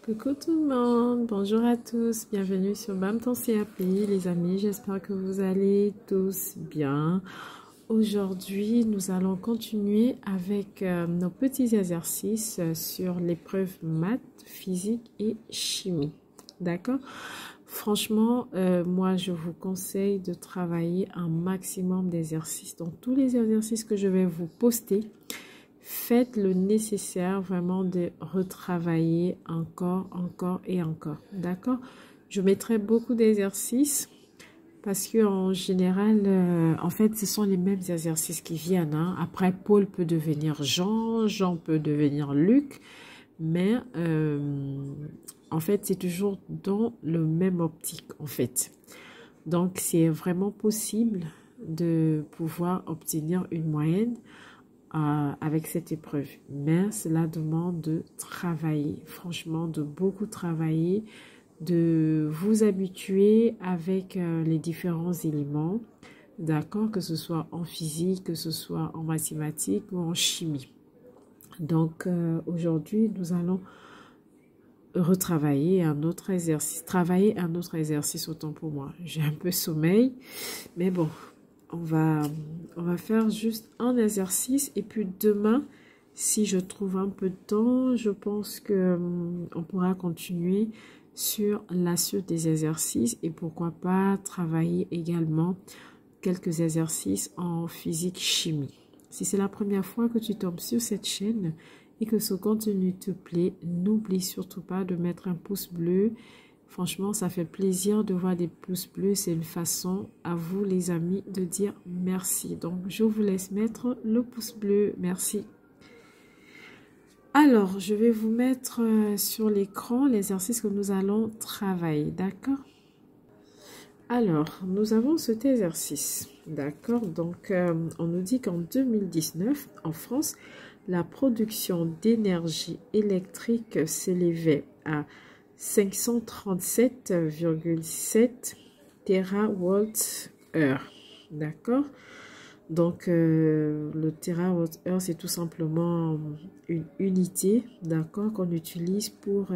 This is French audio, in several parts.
Coucou tout le monde, bonjour à tous, bienvenue sur BAM ton CAP les amis, j'espère que vous allez tous bien. Aujourd'hui, nous allons continuer avec nos petits exercices sur l'épreuve maths, physique et chimie. D'accord? Franchement, moi je vous conseille de travailler un maximum d'exercices. Donc tous les exercices que je vais vous poster, faites le nécessaire vraiment de retravailler encore et encore. D'accord? Je mettrai beaucoup d'exercices parce que en général, en fait, ce sont les mêmes exercices qui viennent. Hein. Après, Paul peut devenir Jean, Jean peut devenir Luc, mais en fait, c'est toujours dans le même optique, en fait. Donc, c'est vraiment possible de pouvoir obtenir une moyenne avec cette épreuve. Mais cela demande de travailler, franchement, de beaucoup travailler, de vous habituer avec les différents éléments, d'accord, que ce soit en physique, que ce soit en mathématiques ou en chimie. Donc, aujourd'hui, nous allons retravailler un autre exercice, travailler un autre exercice autant pour moi. J'ai un peu sommeil, mais bon, on va faire juste un exercice et puis demain, si je trouve un peu de temps, je pense que on pourra continuer sur la suite des exercices et pourquoi pas travailler également quelques exercices en physique chimie. Si c'est la première fois que tu tombes sur cette chaîne et que ce contenu te plaît, n'oublie surtout pas de mettre un pouce bleu. Franchement, ça fait plaisir de voir des pouces bleus. C'est une façon à vous, les amis, de dire merci. Donc, je vous laisse mettre le pouce bleu. Merci. Alors, je vais vous mettre sur l'écran l'exercice que nous allons travailler. D'accord? Alors, nous avons cet exercice. D'accord? Donc, on nous dit qu'en 2019, en France, la production d'énergie électrique s'élevait à 537,7 TWh. D'accord? Donc, le TWh, c'est tout simplement une unité, d'accord, qu'on utilise pour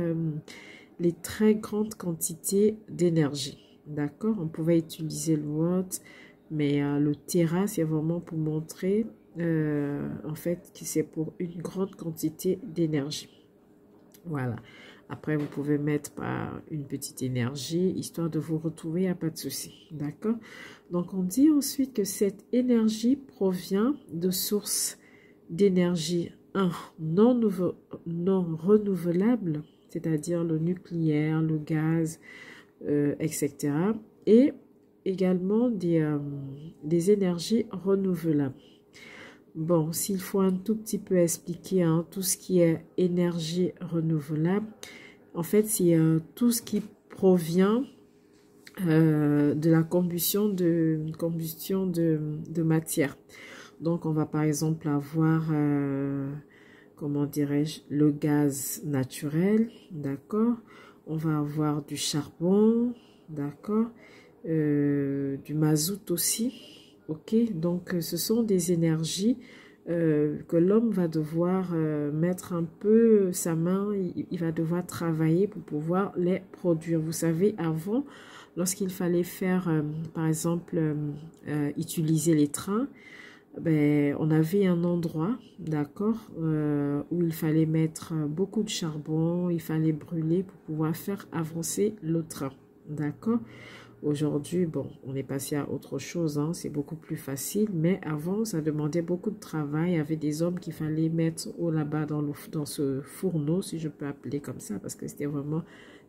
les très grandes quantités d'énergie. D'accord? On pouvait utiliser le watt, mais le téra, c'est vraiment pour montrer, en fait, que c'est pour une grande quantité d'énergie. Voilà. Après, vous pouvez mettre par une petite énergie, histoire de vous retrouver, il n'y a pas de souci. D'accord? Donc, on dit ensuite que cette énergie provient de sources d'énergie non renouvelables, c'est-à-dire le nucléaire, le gaz, etc. Et également des énergies renouvelables. Bon, s'il faut un tout petit peu expliquer tout ce qui est énergie renouvelable, en fait, c'est tout ce qui provient de la combustion de matière. Donc, on va par exemple avoir, comment dirais-je, le gaz naturel, d'accord? On va avoir du charbon, d'accord? Du mazout aussi. Ok, donc ce sont des énergies que l'homme va devoir mettre un peu sa main, il va devoir travailler pour pouvoir les produire. Vous savez, avant, lorsqu'il fallait faire, par exemple, utiliser les trains, ben, on avait un endroit, d'accord, où il fallait mettre beaucoup de charbon, il fallait brûler pour pouvoir faire avancer le train, d'accord? Aujourd'hui, bon, on est passé à autre chose, hein, c'est beaucoup plus facile, mais avant, ça demandait beaucoup de travail. Il y avait des hommes qu'il fallait mettre là-bas dans ce fourneau, si je peux appeler comme ça, parce que c'était vraiment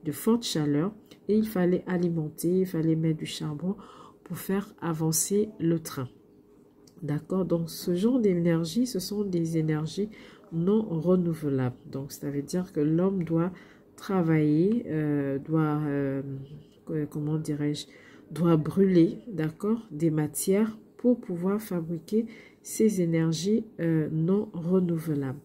de forte chaleur. Et il fallait alimenter, il fallait mettre du charbon pour faire avancer le train. D'accord? Donc, ce genre d'énergie, ce sont des énergies non renouvelables. Donc, ça veut dire que l'homme doit travailler, comment dirais-je, doit brûler, d'accord, des matières pour pouvoir fabriquer ces énergies non renouvelables.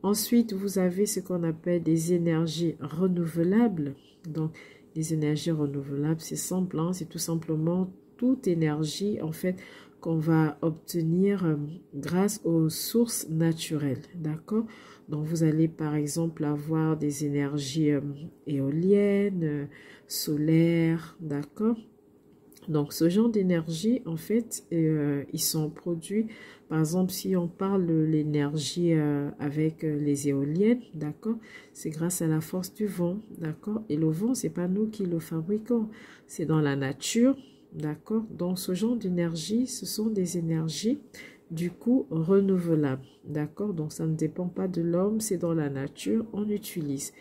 Ensuite, vous avez ce qu'on appelle des énergies renouvelables. Donc, les énergies renouvelables, c'est simple, hein, c'est tout simplement toute énergie, en fait, qu'on va obtenir grâce aux sources naturelles, d'accord? Donc, vous allez par exemple avoir des énergies éoliennes, solaires, d'accord? Donc, ce genre d'énergie, en fait, ils sont produits, par exemple, si on parle de l'énergie avec les éoliennes, d'accord, c'est grâce à la force du vent, d'accord, et le vent, c'est pas nous qui le fabriquons, c'est dans la nature, d'accord. Donc, ce genre d'énergie, ce sont des énergies, du coup, renouvelables, d'accord. Donc, ça ne dépend pas de l'homme, c'est dans la nature, on utilise,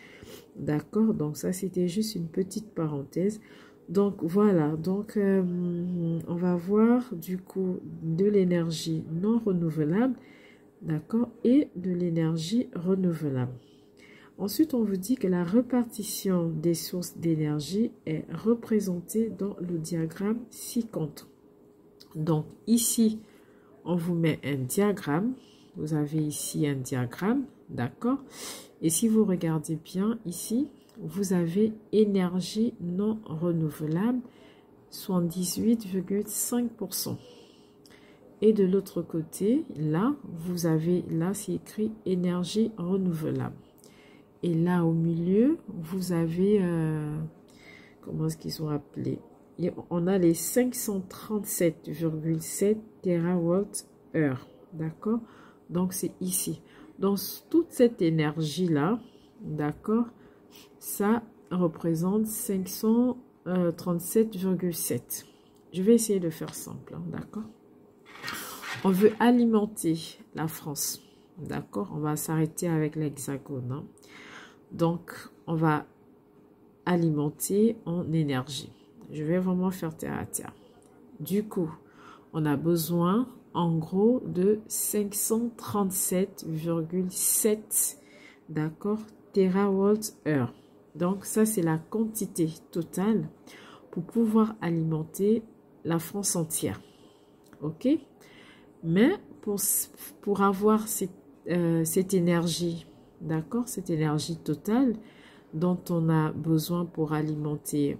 d'accord. Donc, ça, c'était juste une petite parenthèse. Donc voilà, donc on va voir du coup de l'énergie non renouvelable, d'accord, et de l'énergie renouvelable. Ensuite, on vous dit que la répartition des sources d'énergie est représentée dans le diagramme ci-contre. Donc ici, on vous met un diagramme. Vous avez ici un diagramme, d'accord? Et si vous regardez bien ici, vous avez énergie non renouvelable, 78,5%. Et de l'autre côté, là, vous avez, là, c'est écrit énergie renouvelable. Et là, au milieu, vous avez, comment est-ce qu'ils sont appelés? On a les 537,7 TWh, d'accord? Donc, c'est ici. Donc, toute cette énergie-là, d'accord, ça représente 537,7. Je vais essayer de faire simple, hein, d'accord? On veut alimenter la France, d'accord? On va s'arrêter avec l'hexagone, hein. Donc, on va alimenter en énergie. Je vais vraiment faire terre à terre. Du coup, on a besoin en gros de 537,7, d'accord, TWh. Donc ça, c'est la quantité totale pour pouvoir alimenter la France entière. Ok? Mais pour avoir cette énergie, d'accord, cette énergie totale dont on a besoin pour alimenter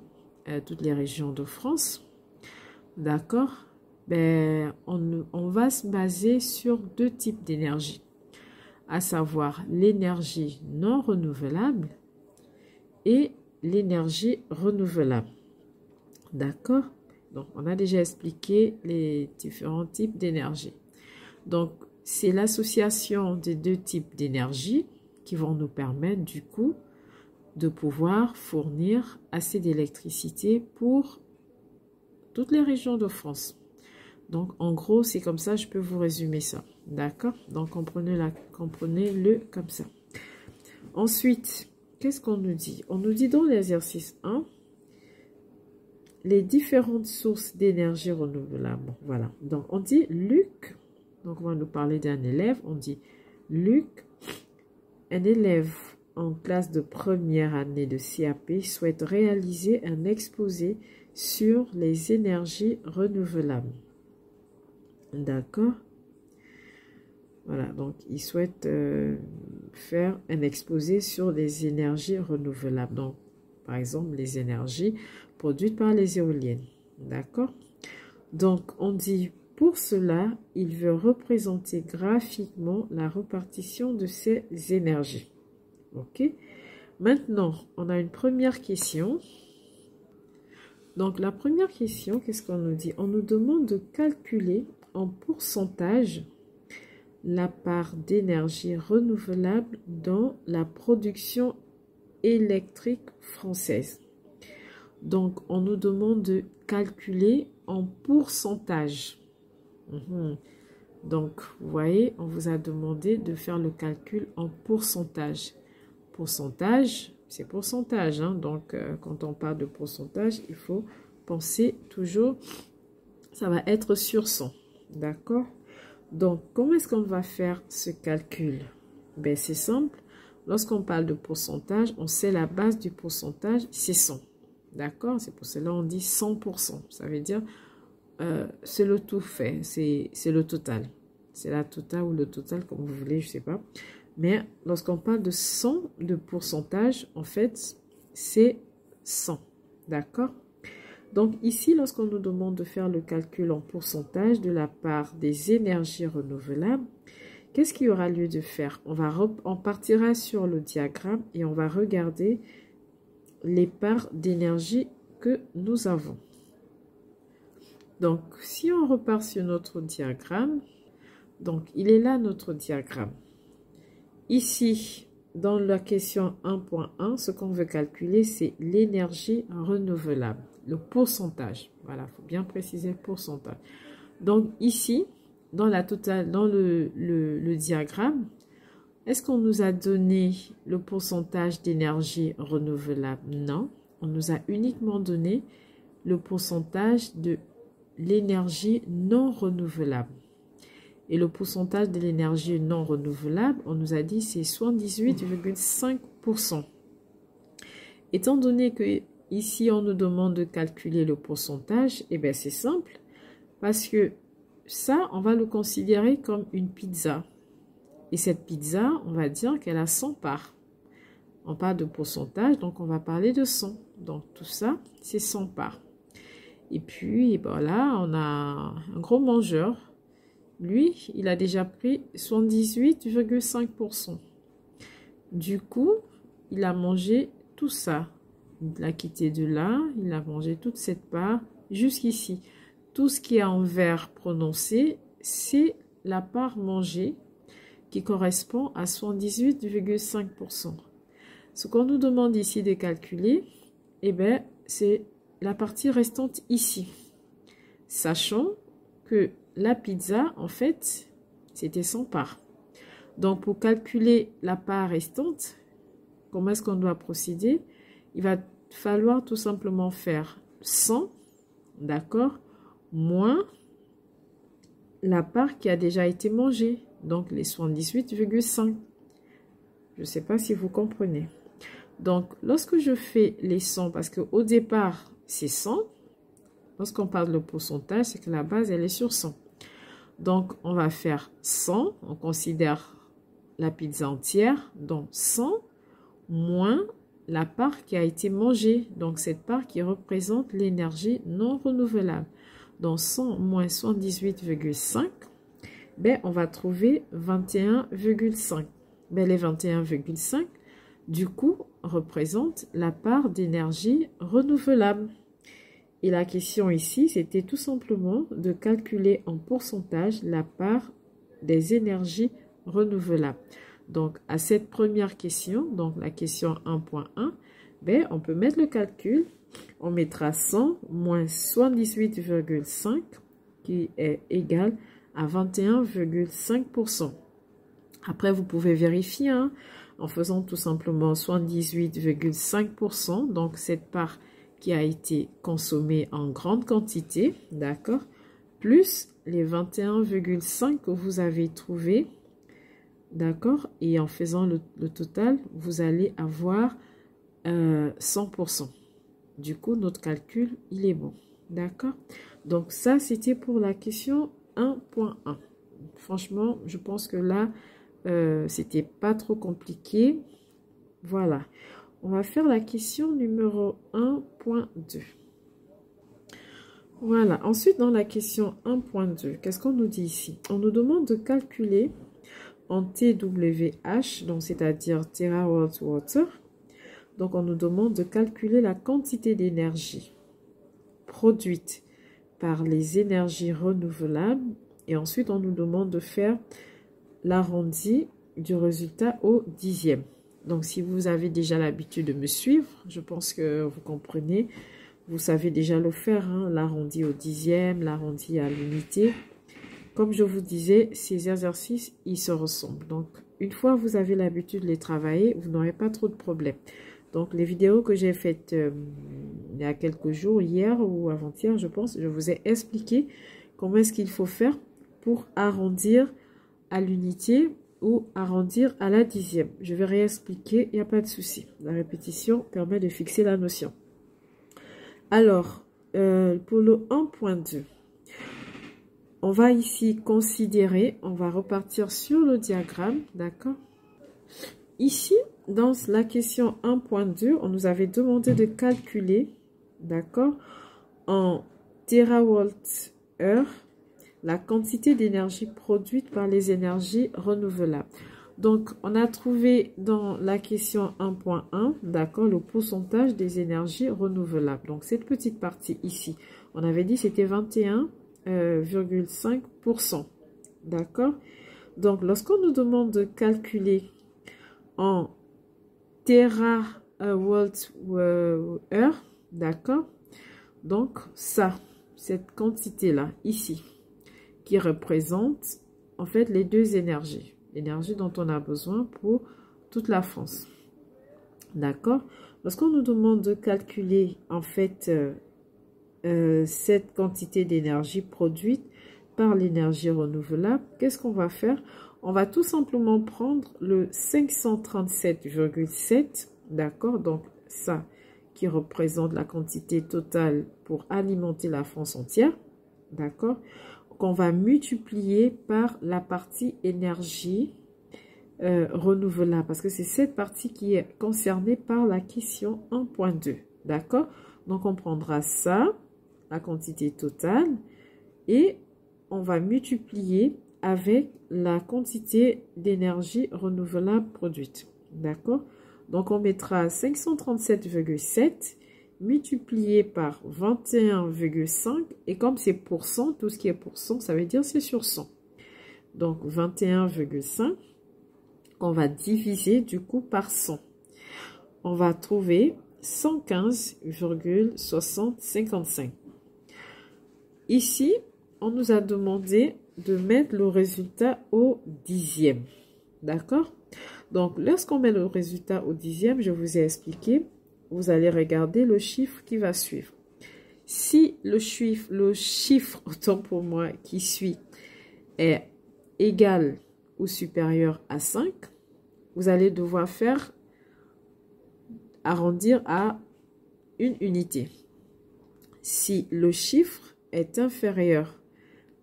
toutes les régions de France, d'accord, ben, on va se baser sur deux types d'énergie, à savoir l'énergie non renouvelable et l'énergie renouvelable. D'accord? Donc, on a déjà expliqué les différents types d'énergie. Donc, c'est l'association des deux types d'énergie qui vont nous permettre, du coup, de pouvoir fournir assez d'électricité pour toutes les régions de France. Donc, en gros, c'est comme ça, je peux vous résumer ça. D'accord? Donc, comprenez-le comme ça. Ensuite, qu'est-ce qu'on nous dit? On nous dit dans l'exercice 1, les différentes sources d'énergie renouvelable. Voilà. Donc, on dit Luc. Donc, on va nous parler d'un élève. On dit Luc, un élève en classe de première année de CAP, souhaite réaliser un exposé sur les énergies renouvelables. D'accord? Voilà, donc il souhaite faire un exposé sur les énergies renouvelables. Donc, par exemple, les énergies produites par les éoliennes. D'accord? Donc, on dit, pour cela, il veut représenter graphiquement la répartition de ces énergies. OK? Maintenant, on a une première question. Donc, la première question, qu'est-ce qu'on nous dit? On nous demande de calculer en pourcentage la part d'énergie renouvelable dans la production électrique française. Donc, on nous demande de calculer en pourcentage. Donc, vous voyez, on vous a demandé de faire le calcul en pourcentage. Pourcentage, c'est pourcentage, hein? Donc, quand on parle de pourcentage, il faut penser toujours, ça va être sur 100. D'accord? Donc, comment est-ce qu'on va faire ce calcul? Ben, c'est simple. Lorsqu'on parle de pourcentage, on sait la base du pourcentage, c'est 100. D'accord? C'est pour cela qu'on dit 100%. Ça veut dire, c'est le tout fait, c'est le total. C'est la totale ou le total, comme vous voulez, je ne sais pas. Mais lorsqu'on parle de 100 de pourcentage, en fait, c'est 100. D'accord? Donc ici, lorsqu'on nous demande de faire le calcul en pourcentage de la part des énergies renouvelables, qu'est-ce qu'il y aura lieu de faire? On partira sur le diagramme et on va regarder les parts d'énergie que nous avons. Donc, si on repart sur notre diagramme, donc il est là notre diagramme. Ici, dans la question 1.1, ce qu'on veut calculer, c'est l'énergie renouvelable, le pourcentage. Voilà, il faut bien préciser le pourcentage. Donc ici, dans le diagramme, est-ce qu'on nous a donné le pourcentage d'énergie renouvelable? Non, on nous a uniquement donné le pourcentage de l'énergie non renouvelable. Et le pourcentage de l'énergie non renouvelable, on nous a dit c'est 78,5%. Étant donné que ici on nous demande de calculer le pourcentage, eh bien c'est simple, parce que ça, on va le considérer comme une pizza. Et cette pizza, on va dire qu'elle a 100 parts. On parle de pourcentage, donc on va parler de 100. Donc tout ça, c'est 100 parts. Et puis, voilà, on a un gros mangeur. Lui, il a déjà pris 78,5%. Du coup, il a mangé tout ça. Il a quitté de là, il a mangé toute cette part jusqu'ici. Tout ce qui est en vert prononcé, c'est la part mangée qui correspond à 78,5%. Ce qu'on nous demande ici de calculer, eh bien, c'est la partie restante ici. Sachant que la pizza, en fait, c'était 100 parts. Donc, pour calculer la part restante, comment est-ce qu'on doit procéder? Il va falloir tout simplement faire 100, d'accord, moins la part qui a déjà été mangée, donc les 78,5. Je ne sais pas si vous comprenez. Donc, lorsque je fais les 100, parce qu'au départ, c'est 100, lorsqu'on parle de pourcentage, c'est que la base, elle est sur 100. Donc, on va faire 100, on considère la pizza entière, donc 100 moins la part qui a été mangée, donc cette part qui représente l'énergie non renouvelable. Donc, 100 moins 78,5, ben, on va trouver 21,5. Ben, les 21,5, du coup, représentent la part d'énergie renouvelable. Et la question ici, c'était tout simplement de calculer en pourcentage la part des énergies renouvelables. Donc, à cette première question, donc la question 1.1, ben, on peut mettre le calcul. On mettra 100 moins 78,5 qui est égal à 21,5%. Après, vous pouvez vérifier hein, en faisant tout simplement 78,5%. Donc, cette part qui a été consommée en grande quantité, d'accord, plus les 21,5 que vous avez trouvé, d'accord, et en faisant le total, vous allez avoir 100%. Du coup, notre calcul, il est bon, d'accord. Donc, ça, c'était pour la question 1.1. Franchement, je pense que là, c'était pas trop compliqué. Voilà. On va faire la question numéro 1.2. Voilà. Ensuite, dans la question 1.2, qu'est-ce qu'on nous dit ici? On nous demande de calculer en TWH, donc c'est-à-dire terawatt water. Donc, on nous demande de calculer la quantité d'énergie produite par les énergies renouvelables. Et ensuite, on nous demande de faire l'arrondi du résultat au dixième. Donc, si vous avez déjà l'habitude de me suivre, je pense que vous comprenez. Vous savez déjà le faire, hein, l'arrondi au dixième, l'arrondi à l'unité. Comme je vous disais, ces exercices, ils se ressemblent. Donc, une fois que vous avez l'habitude de les travailler, vous n'aurez pas trop de problèmes. Donc, les vidéos que j'ai faites il y a quelques jours, hier ou avant-hier, je pense, je vous ai expliqué comment est-ce qu'il faut faire pour arrondir à l'unité ou arrondir à la dixième. Je vais réexpliquer, il n'y a pas de souci. La répétition permet de fixer la notion. Alors, pour le 1.2, on va ici considérer, on va repartir sur le diagramme, d'accord? Ici, dans la question 1.2, on nous avait demandé de calculer, d'accord, en térawattheure la quantité d'énergie produite par les énergies renouvelables. Donc, on a trouvé dans la question 1.1, d'accord, le pourcentage des énergies renouvelables. Donc, cette petite partie ici, on avait dit c'était 21,5%. D'accord? Donc, lorsqu'on nous demande de calculer en térawattheure, d'accord? Donc, ça, cette quantité-là, ici, qui représente en fait les deux énergies. L'énergie dont on a besoin pour toute la France. D'accord? Lorsqu'on nous demande de calculer en fait cette quantité d'énergie produite par l'énergie renouvelable, qu'est-ce qu'on va faire? On va tout simplement prendre le 537,7, d'accord? Donc ça qui représente la quantité totale pour alimenter la France entière, d'accord? Qu'on va multiplier par la partie énergie renouvelable, parce que c'est cette partie qui est concernée par la question 1.2, d'accord? Donc on prendra ça, la quantité totale, et on va multiplier avec la quantité d'énergie renouvelable produite, d'accord? Donc on mettra 537,7 multiplié par 21,5 et comme c'est pourcent, tout ce qui est pourcent, ça veut dire c'est sur 100. Donc 21,5, on va diviser du coup par 100. On va trouver 115,6055. Ici, on nous a demandé de mettre le résultat au dixième. D'accord? Donc, lorsqu'on met le résultat au dixième, je vous ai expliqué, vous allez regarder le chiffre qui va suivre. Si le chiffre, autant pour moi, qui suit est égal ou supérieur à 5, vous allez devoir faire arrondir à une unité. Si le chiffre est inférieur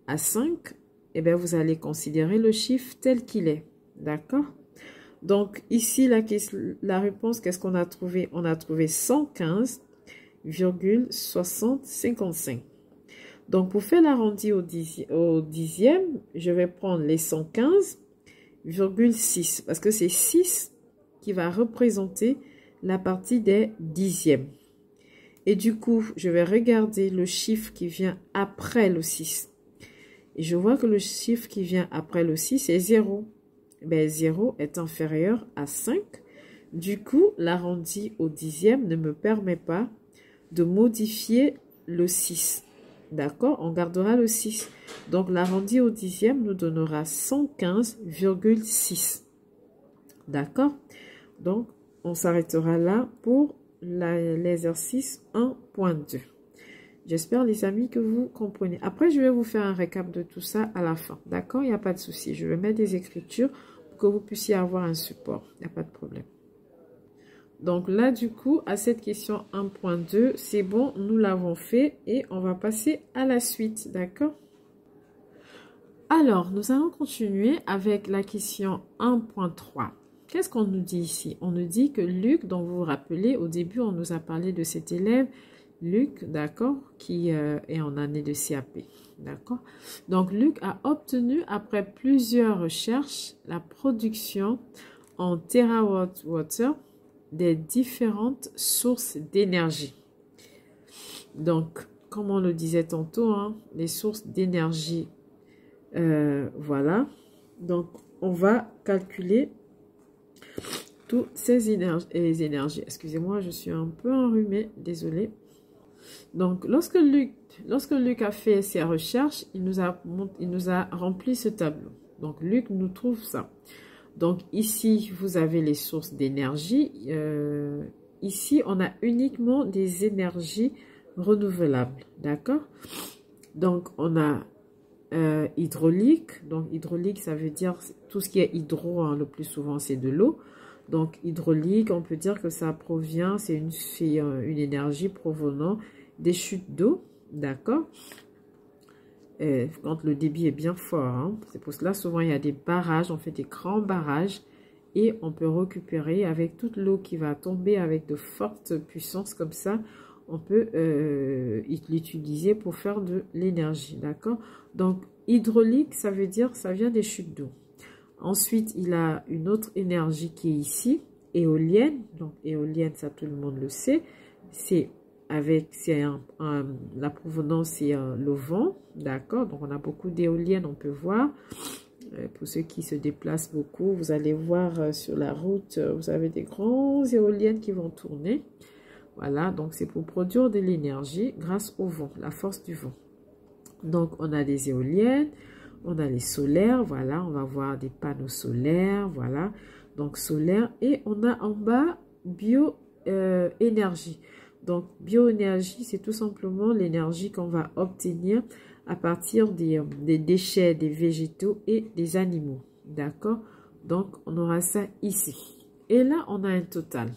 à 5, eh bien, vous allez considérer le chiffre tel qu'il est. D'accord? Donc, ici, la réponse, qu'est-ce qu'on a trouvé? On a trouvé 115,6055. Donc, pour faire l'arrondi au dixième, je vais prendre les 115,6 parce que c'est 6 qui va représenter la partie des dixièmes. Et du coup, je vais regarder le chiffre qui vient après le 6. Et je vois que le chiffre qui vient après le 6 est 0. Ben, 0 est inférieur à 5. Du coup, l'arrondi au dixième ne me permet pas de modifier le 6. D'accord? On gardera le 6. Donc, l'arrondi au dixième nous donnera 115,6. D'accord? Donc, on s'arrêtera là pour l'exercice 1.2. J'espère, les amis, que vous comprenez. Après, je vais vous faire un récap de tout ça à la fin. D'accord? Il n'y a pas de souci. Je vais mettre des écritures pour que vous puissiez avoir un support. Il n'y a pas de problème. Donc là, du coup, à cette question 1.2, c'est bon, nous l'avons fait et on va passer à la suite. D'accord? Alors, nous allons continuer avec la question 1.3. Qu'est-ce qu'on nous dit ici? On nous dit que Luc, dont vous vous rappelez, au début, on nous a parlé de cet élève, Luc, d'accord, qui est en année de CAP, d'accord. Donc, Luc a obtenu, après plusieurs recherches, la production en térawattheure des différentes sources d'énergie. Donc, comme on le disait tantôt, hein, les sources d'énergie, voilà. Donc, on va calculer toutes ces énergies. Excusez-moi, je suis un peu enrhumée, désolée. Donc, lorsque Luc a fait ses recherches, il nous a rempli ce tableau. Donc, Luc nous trouve ça. Donc, ici, vous avez les sources d'énergie. Ici, on a uniquement des énergies renouvelables. D'accord? Donc, on a hydraulique. Donc, hydraulique, ça veut dire tout ce qui est hydro, hein, le plus souvent, c'est de l'eau. Donc, hydraulique, on peut dire que ça provient, c'est une énergie provenant des chutes d'eau, d'accord? Quand le débit est bien fort, hein. C'est pour cela, souvent, il y a des barrages, on fait des grands barrages et on peut récupérer avec toute l'eau qui va tomber avec de fortes puissances comme ça, on peut l'utiliser pour faire de l'énergie, d'accord? Donc, hydraulique, ça veut dire ça vient des chutes d'eau. Ensuite, il a une autre énergie qui est ici, éolienne. Donc, éolienne, ça tout le monde le sait. La provenance, c'est le vent, d'accord? Donc, on a beaucoup d'éoliennes, on peut voir. Pour ceux qui se déplacent beaucoup, vous allez voir sur la route, vous avez des grandes éoliennes qui vont tourner. Voilà, donc c'est pour produire de l'énergie grâce au vent, la force du vent. Donc, on a des éoliennes, on a les solaires, voilà, on va voir des panneaux solaires, voilà. Donc, solaire, et on a en bas bioénergie. Donc, bioénergie, c'est tout simplement l'énergie qu'on va obtenir à partir des déchets des végétaux et des animaux. D'accord? Donc, on aura ça ici. Et là, on a un total.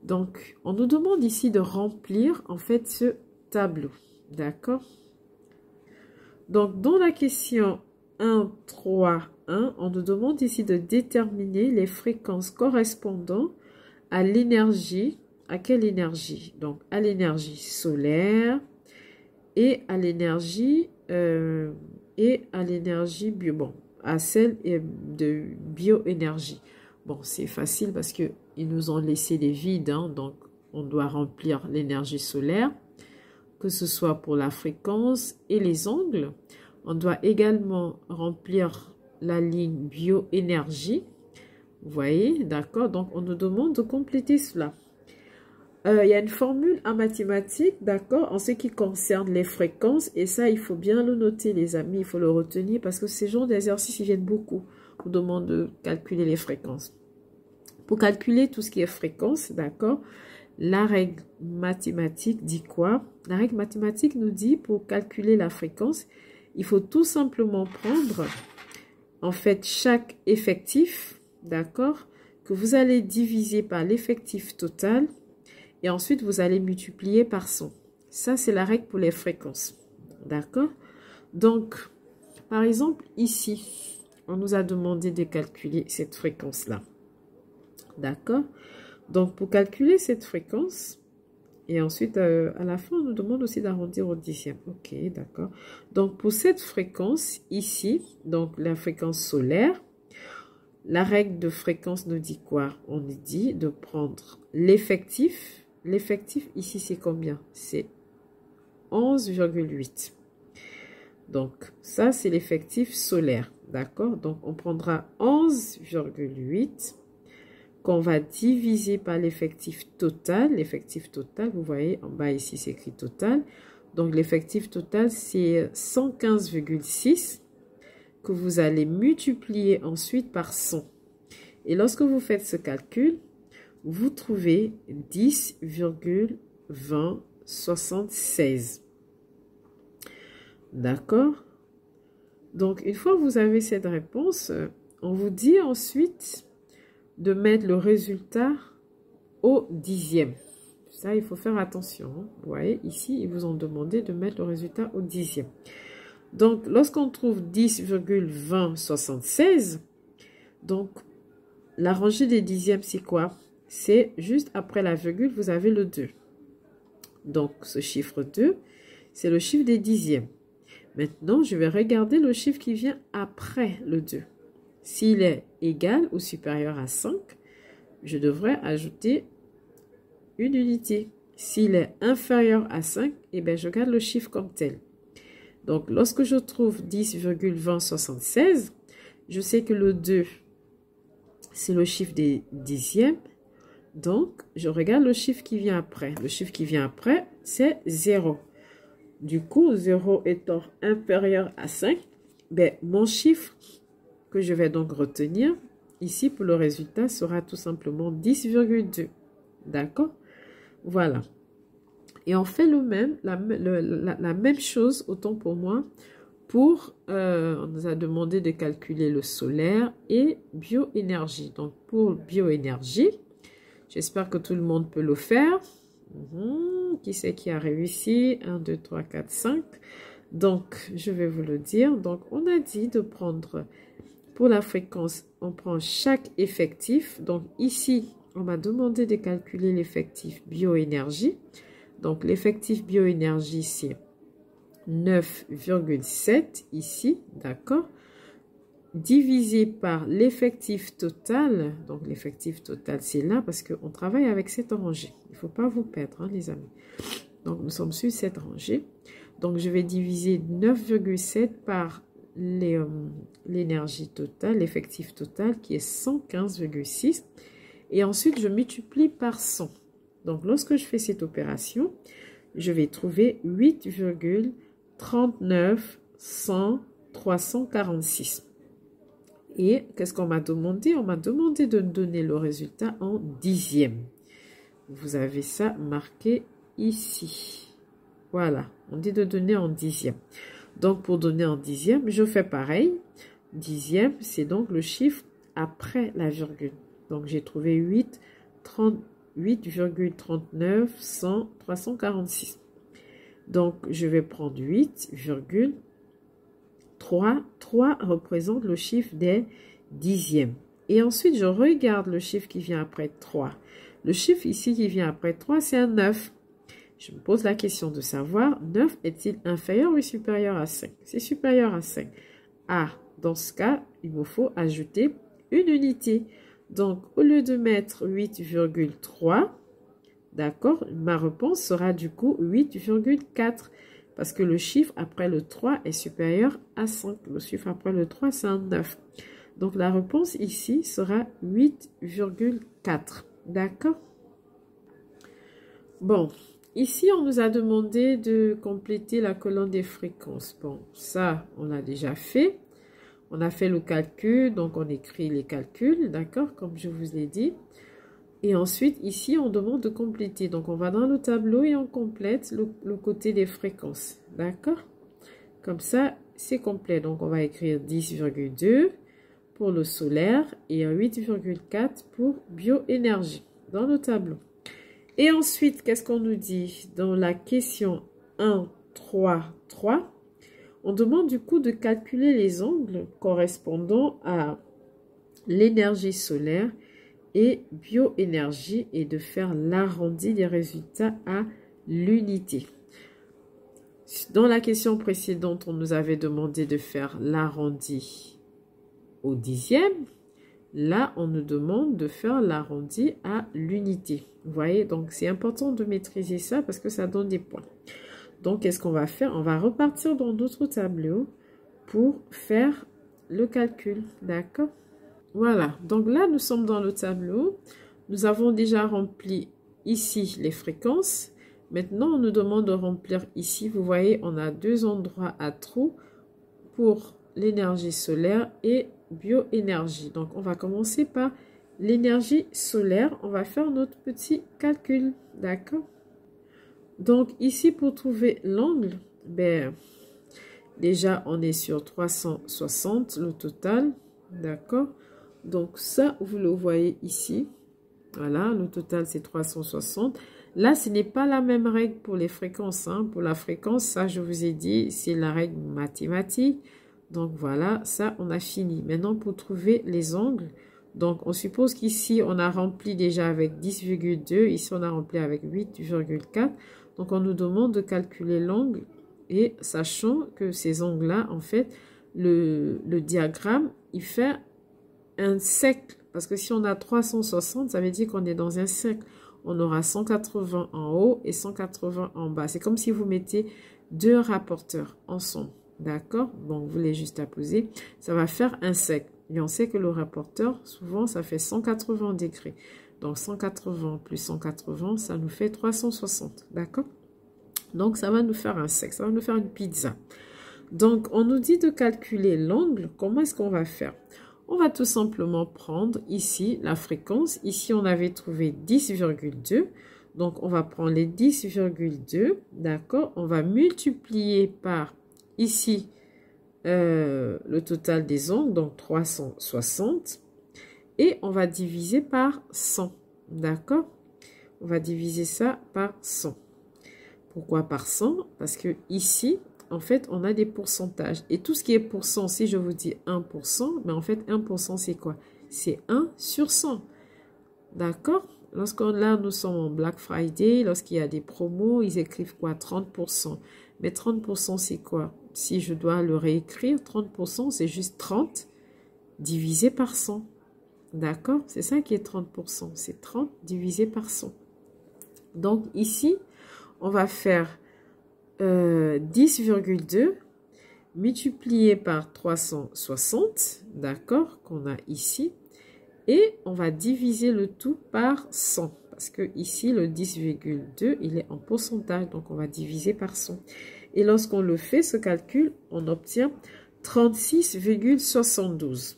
Donc, on nous demande ici de remplir, en fait, ce tableau. D'accord? Donc, dans la question 1, 3, 1, on nous demande ici de déterminer les fréquences correspondant à l'énergie. À quelle énergie? Donc, à l'énergie solaire et à l'énergie bio. Bon, à celle de bioénergie. Bon, c'est facile parce que ils nous ont laissé des vides, hein, donc on doit remplir l'énergie solaire, que ce soit pour la fréquence et les angles. On doit également remplir la ligne bioénergie. Vous voyez, d'accord? Donc, on nous demande de compléter cela. Il y a une formule en mathématiques, d'accord, en ce qui concerne les fréquences. Et ça, il faut bien le noter, les amis. Il faut le retenir parce que ces genres d'exercices, ils viennent beaucoup. On vous demande de calculer les fréquences. Pour calculer tout ce qui est fréquence, d'accord, la règle mathématique dit quoi? La règle mathématique nous dit, pour calculer la fréquence, il faut tout simplement prendre, en fait, chaque effectif, d'accord, que vous allez diviser par l'effectif total. Et ensuite, vous allez multiplier par 100. Ça, c'est la règle pour les fréquences. D'accord? Donc, par exemple, ici, on nous a demandé de calculer cette fréquence-là. D'accord? Donc, pour calculer cette fréquence, et ensuite, à la fin, on nous demande aussi d'arrondir au dixième. Ok, d'accord. Donc, pour cette fréquence ici, donc la fréquence solaire, la règle de fréquence nous dit quoi? On nous dit de prendre l'effectif. L'effectif ici, c'est combien? C'est 11,8. Donc, ça, c'est l'effectif solaire. D'accord? Donc, on prendra 11,8 qu'on va diviser par l'effectif total. L'effectif total, vous voyez, en bas ici, c'est écrit total. Donc, l'effectif total, c'est 115,6 que vous allez multiplier ensuite par 100. Et lorsque vous faites ce calcul, vous trouvez 10,2076. D'accord? Donc, une fois que vous avez cette réponse, on vous dit ensuite de mettre le résultat au dixième. Ça, il faut faire attention. Hein. Vous voyez, ici, ils vous ont demandé de mettre le résultat au dixième. Donc, lorsqu'on trouve 10,2076, donc, la rangée des dixièmes, c'est quoi? C'est juste après la virgule, vous avez le 2. Donc, ce chiffre 2, c'est le chiffre des dixièmes. Maintenant, je vais regarder le chiffre qui vient après le 2. S'il est égal ou supérieur à 5, je devrais ajouter une unité. S'il est inférieur à 5, eh bien, je garde le chiffre comme tel. Donc, lorsque je trouve 10,2076, je sais que le 2, c'est le chiffre des dixièmes. Donc, je regarde le chiffre qui vient après. Le chiffre qui vient après, c'est 0. Du coup, 0 étant inférieur à 5, ben, mon chiffre que je vais donc retenir ici pour le résultat sera tout simplement 10,2. D'accord? Voilà. Et on fait la même chose, autant pour moi, pour, on nous a demandé de calculer le solaire et bioénergie. Donc, pour bioénergie, j'espère que tout le monde peut le faire. Qui c'est qui a réussi? 1, 2, 3, 4, 5. Donc, je vais vous le dire. Donc, on a dit de prendre, pour la fréquence, on prend chaque effectif. Donc, ici, on m'a demandé de calculer l'effectif bioénergie. Donc, l'effectif bioénergie, c'est 9,7 ici, d'accord? Divisé par l'effectif total. Donc, l'effectif total, c'est là parce qu'on travaille avec cette rangée. Il ne faut pas vous perdre, hein, les amis. Donc, nous sommes sur cette rangée. Donc, je vais diviser 9,7 par l'énergie totale, l'effectif total qui est 115,6. Et ensuite, je multiplie par 100. Donc, lorsque je fais cette opération, je vais trouver 8,39 100 346. Et qu'est-ce qu'on m'a demandé? On m'a demandé de me donner le résultat en dixième. Vous avez ça marqué ici. Voilà, on dit de donner en dixième. Donc, pour donner en dixième, je fais pareil. Dixième, c'est donc le chiffre après la virgule. Donc, j'ai trouvé 8,39 100 346. Donc, je vais prendre 8,3. 3 représente le chiffre des dixièmes. Et ensuite, je regarde le chiffre qui vient après 3. Le chiffre ici qui vient après 3, c'est un 9. Je me pose la question de savoir, 9 est-il inférieur ou supérieur à 5? C'est supérieur à 5. Ah, dans ce cas, il me faut ajouter une unité. Donc, au lieu de mettre 8,3, d'accord, ma réponse sera du coup 8,4. Parce que le chiffre après le 3 est supérieur à 5. Le chiffre après le 3, c'est un 9. Donc, la réponse ici sera 8,4. D'accord? Bon. Ici, on nous a demandé de compléter la colonne des fréquences. Bon, ça, on l'a déjà fait. On a fait le calcul, donc on écrit les calculs, d'accord, comme je vous l'ai dit. Et ensuite, ici, on demande de compléter. Donc, on va dans le tableau et on complète le côté des fréquences, d'accord? Comme ça, c'est complet. Donc, on va écrire 10,2 pour le solaire et 8,4 pour bioénergie dans le tableau. Et ensuite, qu'est-ce qu'on nous dit? Dans la question 1, 3, 3, on demande du coup de calculer les angles correspondant à l'énergie solaire et bioénergie et de faire l'arrondi des résultats à l'unité. Dans la question précédente, on nous avait demandé de faire l'arrondi au dixième. Là, on nous demande de faire l'arrondi à l'unité. Vous voyez, donc c'est important de maîtriser ça parce que ça donne des points. Donc, qu'est-ce qu'on va faire? On va repartir dans d'autres tableaux pour faire le calcul. D'accord? Voilà. Donc là, nous sommes dans le tableau. Nous avons déjà rempli ici les fréquences. Maintenant, on nous demande de remplir ici. Vous voyez, on a deux endroits à trous pour l'énergie solaire et bioénergie. Donc, on va commencer par l'énergie solaire. On va faire notre petit calcul. D'accord? Donc, ici, pour trouver l'angle, ben, déjà, on est sur 360, le total. D'accord? Donc, ça, vous le voyez ici. Voilà, le total, c'est 360. Là, ce n'est pas la même règle pour les fréquences. Hein. Pour la fréquence, ça, je vous ai dit, c'est la règle mathématique. Donc, voilà, ça, on a fini. Maintenant, pour trouver les angles, donc, on suppose qu'ici, on a rempli déjà avec 10,2. Ici, on a rempli avec 8,4. Donc, on nous demande de calculer l'angle. Et sachant que ces angles-là, en fait, le diagramme, il fait un cercle. Parce que si on a 360, ça veut dire qu'on est dans un cercle. On aura 180 en haut et 180 en bas. C'est comme si vous mettez deux rapporteurs ensemble. D'accord? Donc, vous les juste apposer. Ça va faire un cercle. Et on sait que le rapporteur, souvent, ça fait 180 degrés. Donc, 180 plus 180, ça nous fait 360. D'accord? Donc, ça va nous faire un cercle. Ça va nous faire une pizza. Donc, on nous dit de calculer l'angle. Comment est-ce qu'on va faire? On va tout simplement prendre ici la fréquence. Ici, on avait trouvé 10,2. Donc, on va prendre les 10,2. D'accord? On va multiplier par ici le total des angles. Donc, 360. Et on va diviser par 100. D'accord? On va diviser ça par 100. Pourquoi par 100? Parce que ici, en fait, on a des pourcentages. Et tout ce qui est pourcent, si je vous dis 1%, mais en fait, 1%, c'est quoi? C'est 1 sur 100. D'accord? Là, nous sommes en Black Friday, lorsqu'il y a des promos, ils écrivent quoi? 30%. Mais 30%, c'est quoi? Si je dois le réécrire, 30%, c'est juste 30 divisé par 100. D'accord? C'est ça qui est 30%. C'est 30 divisé par 100. Donc, ici, on va faire 10,2 multiplié par 360, d'accord, qu'on a ici. Et on va diviser le tout par 100. Parce que ici, le 10,2, il est en pourcentage. Donc, on va diviser par 100. Et lorsqu'on le fait, ce calcul, on obtient 36,72.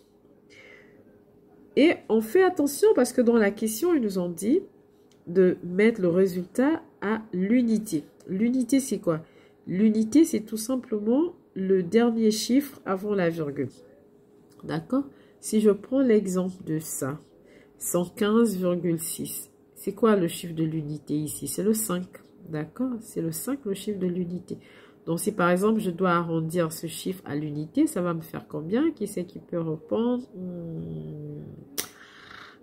Et on fait attention parce que dans la question, ils nous ont dit de mettre le résultat à l'unité. L'unité, c'est quoi? L'unité, c'est tout simplement le dernier chiffre avant la virgule. D'accord? Si je prends l'exemple de ça, 115,6. C'est quoi le chiffre de l'unité ici? C'est le 5. D'accord? C'est le 5, le chiffre de l'unité. Donc, si par exemple, je dois arrondir ce chiffre à l'unité, ça va me faire combien? Qui c'est qui peut répondre?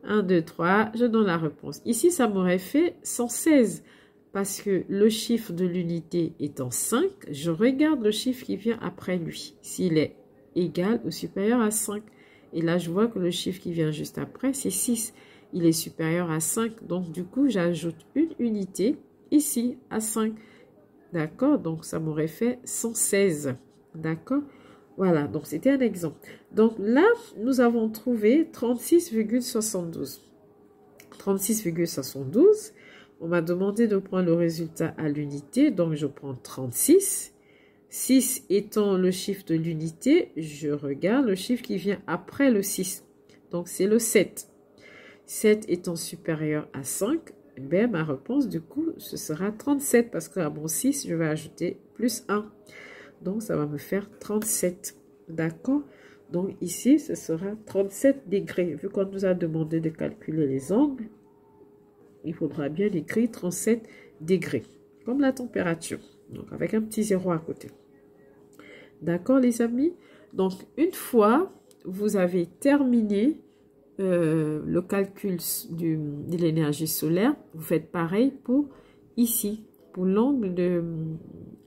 1, 2, 3. Je donne la réponse. Ici, ça m'aurait fait 116. Parce que le chiffre de l'unité étant 5, je regarde le chiffre qui vient après lui. S'il est égal ou supérieur à 5. Et là, je vois que le chiffre qui vient juste après, c'est 6. Il est supérieur à 5. Donc, du coup, j'ajoute une unité ici à 5. D'accord? Donc, ça m'aurait fait 116. D'accord? Voilà. Donc, c'était un exemple. Donc, là, nous avons trouvé 36,72. 36,72. On m'a demandé de prendre le résultat à l'unité. Donc, je prends 36. 6 étant le chiffre de l'unité, je regarde le chiffre qui vient après le 6. Donc, c'est le 7. 7 étant supérieur à 5, ben, ma réponse, du coup, ce sera 37. Parce qu'à mon 6, je vais ajouter plus 1. Donc, ça va me faire 37. D'accord? Donc, ici, ce sera 37 degrés. Vu qu'on nous a demandé de calculer les angles, il faudra bien écrire 37 degrés. Comme la température. Donc, avec un petit 0 à côté. D'accord, les amis? Donc, une fois vous avez terminé le calcul de l'énergie solaire, vous faites pareil pour ici, pour l'angle de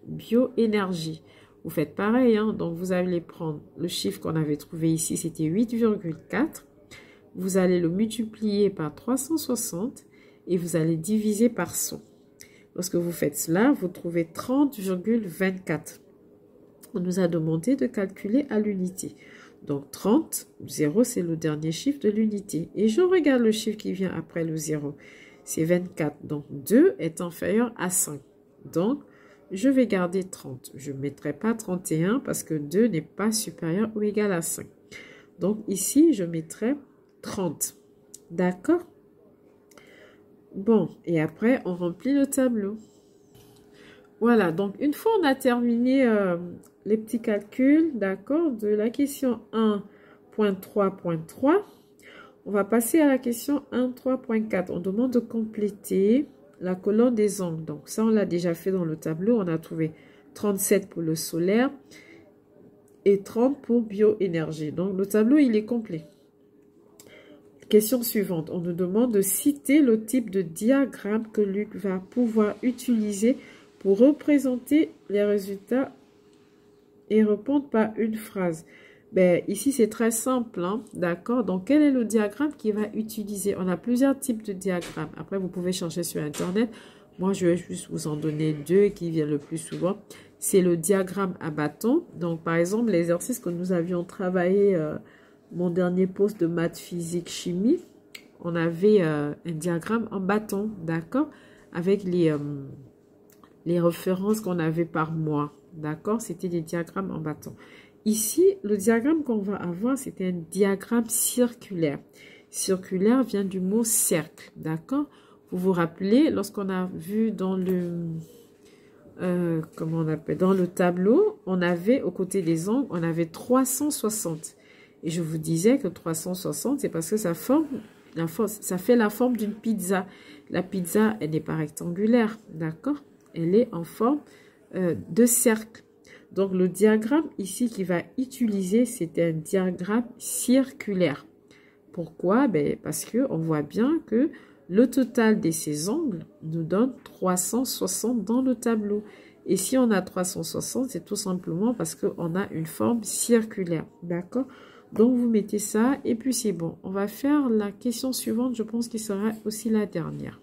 bioénergie. Vous faites pareil, hein? Donc, vous allez prendre le chiffre qu'on avait trouvé ici, c'était 8,4. Vous allez le multiplier par 360 et vous allez diviser par 100. Lorsque vous faites cela, vous trouvez 30,24. On nous a demandé de calculer à l'unité. Donc 30, 0, c'est le dernier chiffre de l'unité. Et je regarde le chiffre qui vient après le 0. C'est 24. Donc 2 est inférieur à 5. Donc, je vais garder 30. Je ne mettrai pas 31 parce que 2 n'est pas supérieur ou égal à 5. Donc ici, je mettrai 30. D'accord? Bon, et après, on remplit le tableau. Voilà, donc une fois on a terminé les petits calculs, d'accord, de la question 1.3.3, on va passer à la question 1.3.4. On demande de compléter la colonne des angles. Donc ça, on l'a déjà fait dans le tableau. On a trouvé 37 pour le solaire et 30 pour bioénergie. Donc le tableau, il est complet. Question suivante. On nous demande de citer le type de diagramme que Luc va pouvoir utiliser pour représenter les résultats et répondre par une phrase. Ben, ici, c'est très simple, hein, d'accord? Donc, quel est le diagramme qu'il va utiliser? On a plusieurs types de diagrammes. Après, vous pouvez chercher sur Internet. Moi, je vais juste vous en donner deux qui viennent le plus souvent. C'est le diagramme à bâton. Donc, par exemple, l'exercice que nous avions travaillé, mon dernier poste de maths, physique, chimie, on avait un diagramme en bâton, d'accord? Avec les références qu'on avait par mois, d'accord? C'était des diagrammes en bâton. Ici, le diagramme qu'on va avoir, c'est un diagramme circulaire. Circulaire vient du mot cercle, d'accord? Vous vous rappelez, lorsqu'on a vu dans le, comment on appelle, dans le tableau, on avait, aux côtés des angles, on avait 360. Et je vous disais que 360, c'est parce que ça fait la forme d'une pizza. La pizza, elle n'est pas rectangulaire, d'accord? Elle est en forme de cercle. Donc, le diagramme ici qu'il va utiliser, c'est un diagramme circulaire. Pourquoi? Ben, parce qu'on voit bien que Le total de ces angles nous donne 360 dans le tableau. Et si on a 360, c'est tout simplement parce qu'on a une forme circulaire. D'accord? Donc, vous mettez ça et puis c'est bon. On va faire la question suivante, je pense qu'il sera aussi la dernière.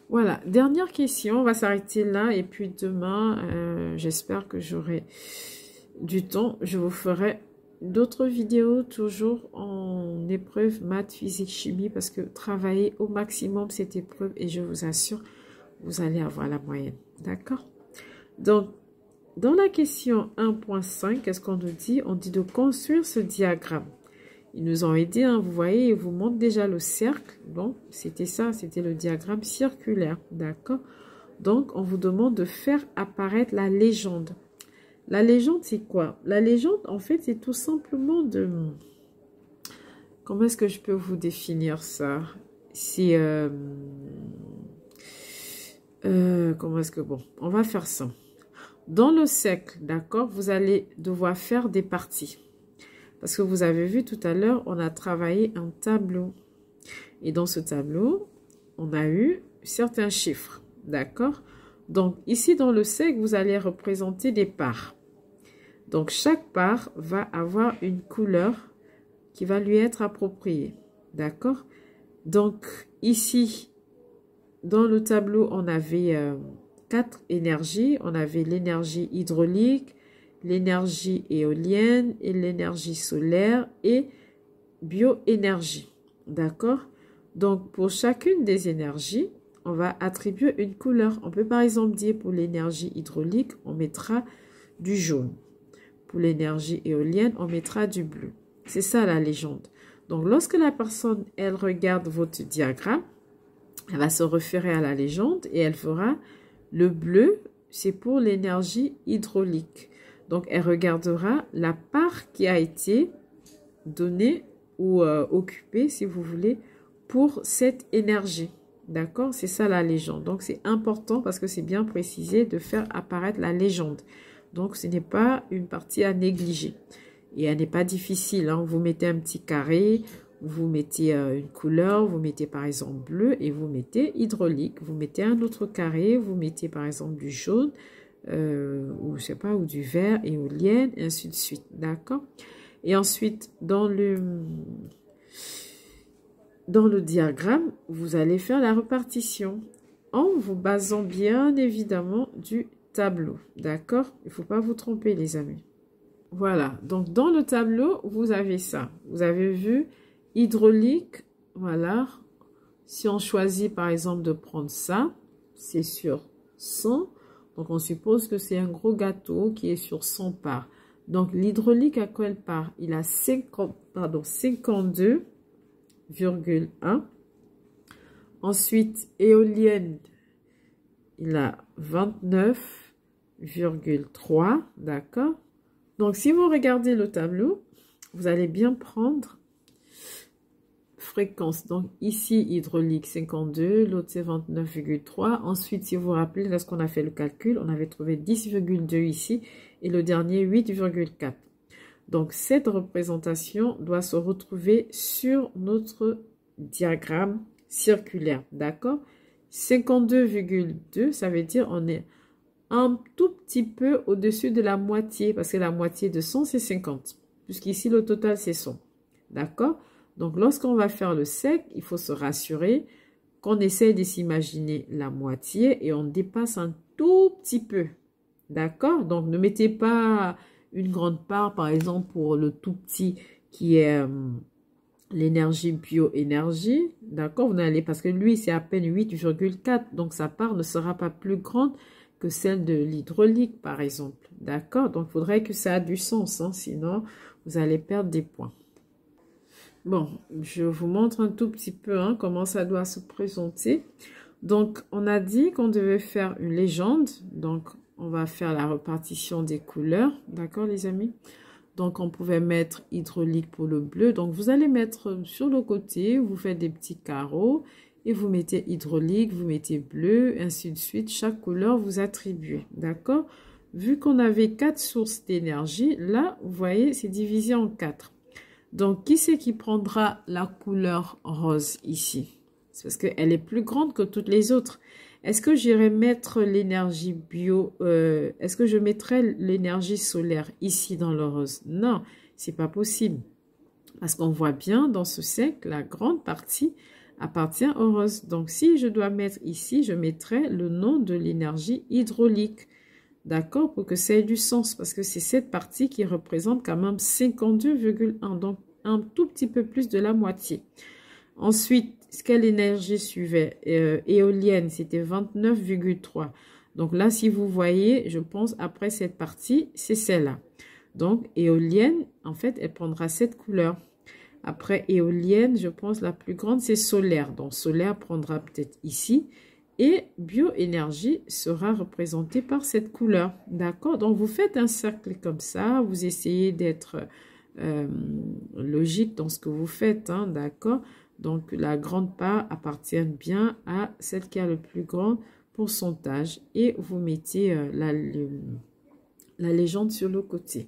Voilà, dernière question, on va s'arrêter là et puis demain, j'espère que j'aurai du temps. Je vous ferai d'autres vidéos toujours en épreuve maths, physique, chimie parce que travaillez au maximum cette épreuve et je vous assure, vous allez avoir la moyenne. D'accord? Donc, dans la question 1.5, qu'est-ce qu'on nous dit? On dit de construire ce diagramme. Ils nous ont aidé, hein, vous voyez, ils vous montrent déjà le cercle. Donc, c'était ça, c'était le diagramme circulaire. D'accord? Donc, on vous demande de faire apparaître la légende. La légende, c'est quoi? La légende, en fait, c'est tout simplement de... Comment est-ce que je peux vous définir ça? C'est... comment est-ce que... Bon, on va faire ça. Dans le cercle, d'accord, vous allez devoir faire des parties. Parce que vous avez vu tout à l'heure, on a travaillé un tableau. Et dans ce tableau, on a eu certains chiffres. D'accord? Donc, ici, dans le cercle, vous allez représenter des parts. Donc, chaque part va avoir une couleur qui va lui être appropriée. D'accord? Donc, ici, dans le tableau, on avait 4 énergies. On avait l'énergie hydraulique, l'énergie éolienne et l'énergie solaire et bioénergie. D'accord? Donc, pour chacune des énergies, on va attribuer une couleur. On peut par exemple dire pour l'énergie hydraulique, on mettra du jaune. Pour l'énergie éolienne, on mettra du bleu. C'est ça la légende. Donc, lorsque la personne, elle regarde votre diagramme, elle va se référer à la légende et elle fera le bleu, c'est pour l'énergie hydraulique. Donc, elle regardera la part qui a été donnée ou occupée, si vous voulez, pour cette énergie. D'accord? C'est ça la légende. Donc, c'est important parce que c'est bien précisé de faire apparaître la légende. Donc, ce n'est pas une partie à négliger. Et elle n'est pas difficile. Hein? Vous mettez un petit carré, vous mettez une couleur, vous mettez par exemple bleu et vous mettez hydraulique. Vous mettez un autre carré, vous mettez par exemple du jaune, ou je sais pas, ou du vert, éolienne, et ainsi de suite. D'accord? Et ensuite, dans le diagramme, vous allez faire la répartition en vous basant bien évidemment du tableau. D'accord? Il ne faut pas vous tromper, les amis. Voilà. Donc, dans le tableau, vous avez ça. Vous avez vu hydraulique. Voilà. Si on choisit, par exemple, de prendre ça, c'est sur 100. Donc, on suppose que c'est un gros gâteau qui est sur 100 parts. Donc, l'hydraulique, à quoi elle part? Il a 52,1. Ensuite, éolienne, il a 29,3. D'accord? Donc, si vous regardez le tableau, vous allez bien prendre fréquence. Donc, ici, hydraulique 52, l'autre c'est 29,3. Ensuite, si vous vous rappelez, lorsqu'on a fait le calcul, on avait trouvé 10,2 ici et le dernier 8,4. Donc, cette représentation doit se retrouver sur notre diagramme circulaire. D'accord? 52,2, ça veut dire on est un tout petit peu au-dessus de la moitié, parce que la moitié de 100, c'est 50. Puisqu'ici, le total, c'est 100. D'accord? Donc, lorsqu'on va faire le sec, il faut se rassurer qu'on essaie de s'imaginer la moitié et on dépasse un tout petit peu. D'accord? Donc, ne mettez pas une grande part, par exemple, pour le tout petit qui est l'énergie bioénergie. D'accord? Vous n'allez, parce que lui, c'est à peine 8,4. Donc, sa part ne sera pas plus grande que celle de l'hydraulique, par exemple. D'accord? Donc, il faudrait que ça ait du sens, hein, sinon, vous allez perdre des points. Bon, je vous montre un tout petit peu hein, comment ça doit se présenter. Donc, on a dit qu'on devait faire une légende. Donc, on va faire la répartition des couleurs. D'accord, les amis? Donc, on pouvait mettre hydraulique pour le bleu. Donc, vous allez mettre sur le côté, vous faites des petits carreaux. Et vous mettez hydraulique, vous mettez bleu, ainsi de suite. Chaque couleur, vous attribuez. D'accord? Vu qu'on avait 4 sources d'énergie, là, vous voyez, c'est divisé en 4. Donc, qui c'est qui prendra la couleur rose ici? C'est parce qu'elle est plus grande que toutes les autres. Est-ce que j'irai mettre l'énergie bio, est-ce que je mettrai l'énergie solaire ici dans le rose? Non, c'est pas possible. Parce qu'on voit bien dans ce cercle, la grande partie appartient au rose. Donc, si je dois mettre ici, je mettrai le nom de l'énergie hydraulique. D'accord? Pour que ça ait du sens. Parce que c'est cette partie qui représente quand même 52,1. Donc, un tout petit peu plus de la moitié. Ensuite, quelle énergie suivait? Éolienne, c'était 29,3. Donc là, si vous voyez, je pense après cette partie, c'est celle-là. Donc, éolienne, en fait, elle prendra cette couleur. Après éolienne, je pense la plus grande, c'est solaire. Donc, solaire prendra peut-être ici. Et bioénergie sera représentée par cette couleur. D'accord? Donc, vous faites un cercle comme ça. Vous essayez d'être logique dans ce que vous faites. Hein, d'accord? Donc, la grande part appartient bien à celle qui a le plus grand pourcentage. Et vous mettez la légende sur le côté.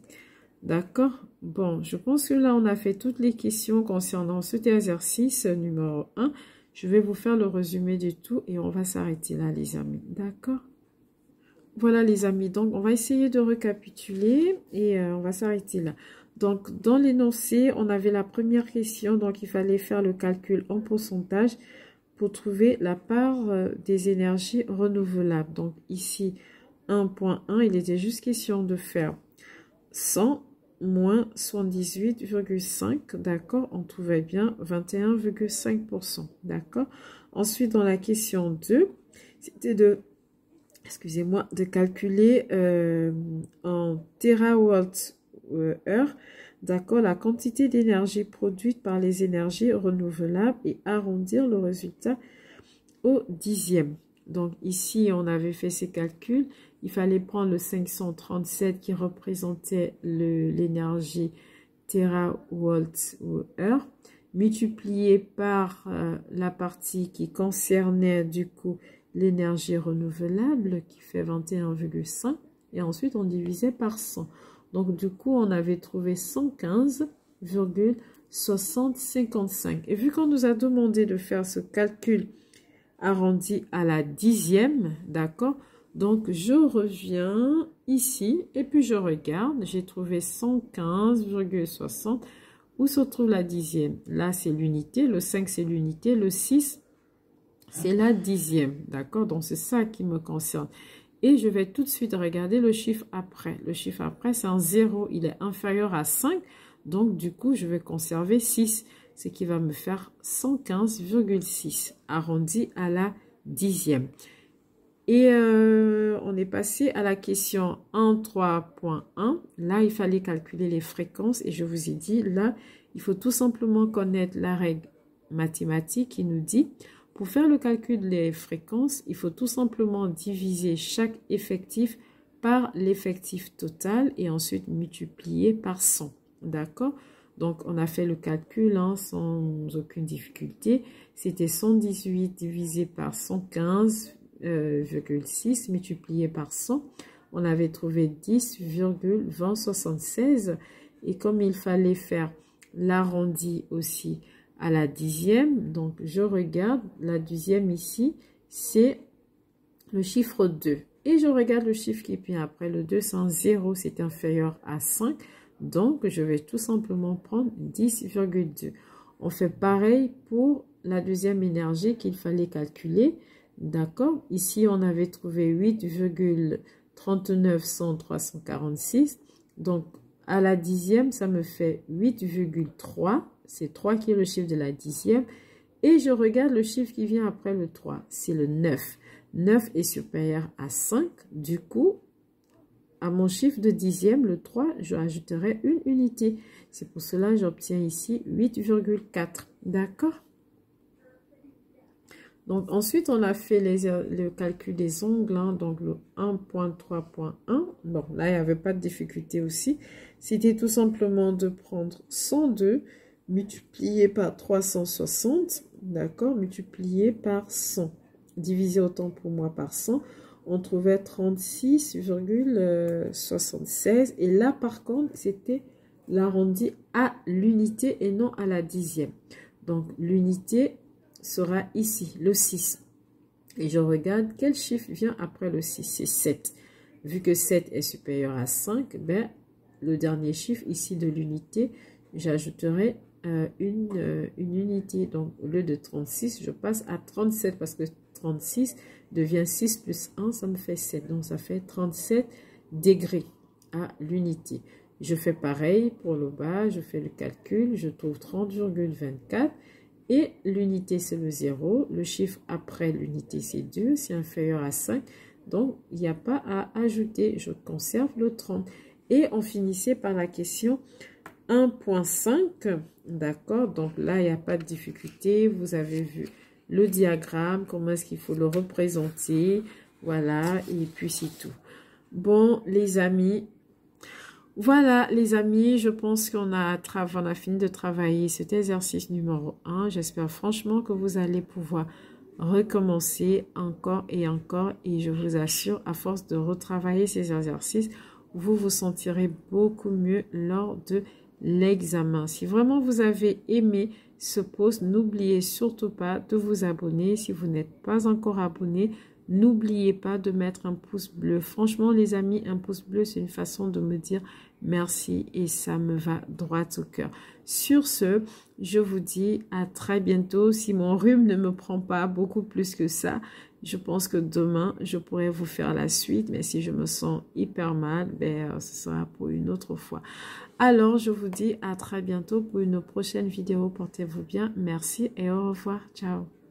D'accord? Bon, je pense que là, on a fait toutes les questions concernant cet exercice numéro 1. Je vais vous faire le résumé du tout et on va s'arrêter là, les amis. D'accord? Voilà, les amis. Donc, on va essayer de récapituler et on va s'arrêter là. Donc, dans l'énoncé, on avait la première question. Donc, il fallait faire le calcul en pourcentage pour trouver la part des énergies renouvelables. Donc, ici, 1.1, il était juste question de faire 100 moins 78,5, d'accord, on trouvait bien 21,5%, d'accord. Ensuite, dans la question 2, c'était de, excusez-moi, de calculer en térawatts-heure, d'accord, la quantité d'énergie produite par les énergies renouvelables et arrondir le résultat au dixième. Donc ici, on avait fait ces calculs. Il fallait prendre le 537 qui représentait l'énergie térawatts-heure, multiplié par la partie qui concernait du coup l'énergie renouvelable qui fait 21,5 et ensuite on divisait par 100. Donc du coup, on avait trouvé 115,6055. Et vu qu'on nous a demandé de faire ce calcul arrondi à la dixième, d'accord? Donc, je reviens ici et puis je regarde. J'ai trouvé 115,60. Où se trouve la dixième? Là, c'est l'unité. Le 5, c'est l'unité. Le 6, c'est la dixième, d'accord? Donc, c'est ça qui me concerne. Et je vais tout de suite regarder le chiffre après. Le chiffre après, c'est un 0. Il est inférieur à 5. Donc, du coup, je vais conserver 6. Ce qui va me faire 115,6 arrondi à la dixième. Et on est passé à la question 1.3.1. Là, il fallait calculer les fréquences et je vous ai dit, là, il faut tout simplement connaître la règle mathématique qui nous dit, pour faire le calcul des fréquences, il faut tout simplement diviser chaque effectif par l'effectif total et ensuite multiplier par 100. D'accord? Donc, on a fait le calcul hein, sans aucune difficulté. C'était 118 divisé par 115,6 multiplié par 100. On avait trouvé 10,2076. Et comme il fallait faire l'arrondi aussi à la dixième, donc je regarde la dixième ici, c'est le chiffre 2. Et je regarde le chiffre qui vient après le 2, c'est un 0, c'est inférieur à 5. Donc, je vais tout simplement prendre 10,2. On fait pareil pour la deuxième énergie qu'il fallait calculer. D'accord? Ici, on avait trouvé 8,39 Donc, à la dixième, ça me fait 8,3. C'est 3 qui est le chiffre de la dixième. Et je regarde le chiffre qui vient après le 3. C'est le 9. 9 est supérieur à 5. Du coup, à mon chiffre de dixième, le 3, je ajouterai une unité. C'est pour cela que j'obtiens ici 8,4. D'accord? Donc, ensuite, on a fait le calcul des ongles. Hein, donc, le 1.3.1. Bon, là, il n'y avait pas de difficulté aussi. C'était tout simplement de prendre 102 multiplié par 360. D'accord? Multiplié par 100. Divisé autant pour moi par 100. On trouvait 36,76. Et là, par contre, c'était l'arrondi à l'unité et non à la dixième. Donc, l'unité, sera ici, le 6. Et je regarde quel chiffre vient après le 6, c'est 7. Vu que 7 est supérieur à 5, ben, le dernier chiffre ici de l'unité, j'ajouterai une unité. Donc, au lieu de 36, je passe à 37 parce que 36 devient 6 plus 1, ça me fait 7. Donc, ça fait 37 degrés à l'unité. Je fais pareil pour le bas, je fais le calcul, je trouve 30,24 et l'unité c'est le 0. Le chiffre après l'unité c'est 2, c'est inférieur à 5. Donc, il n'y a pas à ajouter, je conserve le 30. Et on finissait par la question 1.5, d'accord? Donc là, il n'y a pas de difficulté. Vous avez vu le diagramme, comment est-ce qu'il faut le représenter. Voilà, et puis c'est tout. Bon, les amis, voilà, les amis, je pense qu'on a fini de travailler cet exercice numéro 1. J'espère franchement que vous allez pouvoir recommencer encore et encore. Et je vous assure, à force de retravailler ces exercices, vous vous sentirez beaucoup mieux lors de l'examen. Si vraiment vous avez aimé ce post, n'oubliez surtout pas de vous abonner. Si vous n'êtes pas encore abonné, n'oubliez pas de mettre un pouce bleu. Franchement, les amis, un pouce bleu, c'est une façon de me dire merci et ça me va droit au cœur. Sur ce, je vous dis à très bientôt. Si mon rhume ne me prend pas beaucoup plus que ça, je pense que demain, je pourrai vous faire la suite. Mais si je me sens hyper mal, ben, ce sera pour une autre fois. Alors, je vous dis à très bientôt pour une prochaine vidéo. Portez-vous bien. Merci et au revoir. Ciao.